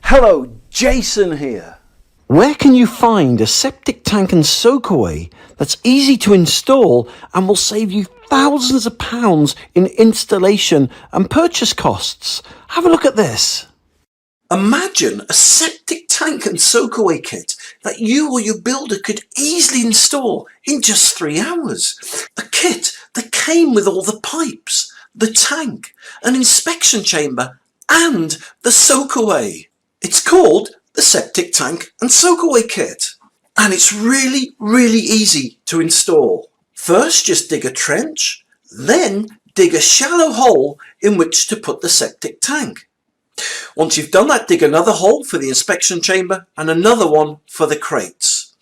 Hello, Jason here. Where can you find a septic tank and soakaway that's easy to install and will save you thousands of pounds in installation and purchase costs? Have a look at this. Imagine a septic tank and soakaway kit that you or your builder could easily install in just 3 hours. A kit that came with all the pipes, the tank, an inspection chamber and the soakaway. It's called the septic tank and soakaway kit, and it's really easy to install. First, just dig a trench, then dig a shallow hole in which to put the septic tank. Once you've done that, dig another hole for the inspection chamber and another one for the crates.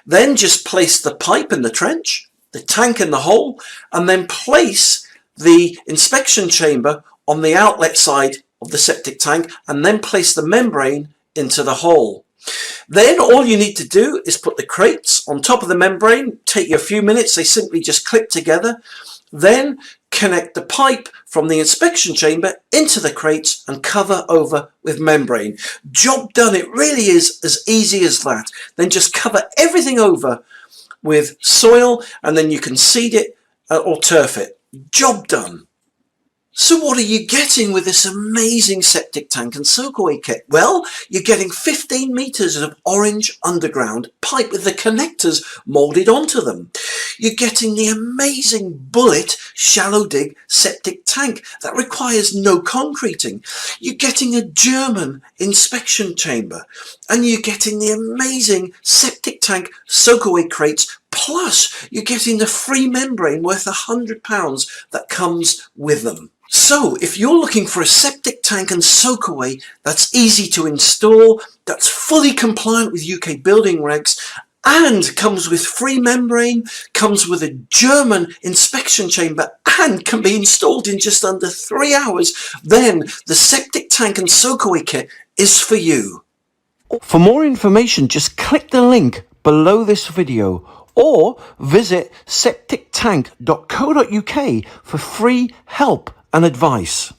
Then just place the pipe in the trench, the tank in the hole, and then place the inspection chamber on the outlet side of the septic tank, and then place the membrane into the hole. Then all you need to do is put the crates on top of the membrane. Take you a few minutes, they simply just clip together. Then connect the pipe from the inspection chamber into the crates and cover over with membrane. Job done. It really is as easy as that. Then just cover everything over with soil and then you can seed it or turf it. Job done. So what are you getting with this amazing septic tank and soakaway kit? Well, you're getting 15 meters of orange underground pipe with the connectors molded onto them. You're getting the amazing bullet shallow dig septic tank that requires no concreting. You're getting a German inspection chamber, and you're getting the amazing septic tank soakaway crates. Plus, you're getting the free membrane worth £100 that comes with them. So, if you're looking for a septic tank and soakaway that's easy to install, that's fully compliant with UK building regs, and comes with free membrane, comes with a German inspection chamber, and can be installed in just under 3 hours, then the septic tank and soakaway kit is for you. For more information, just click the link below this video or visit septictank.co.uk for free help and advice.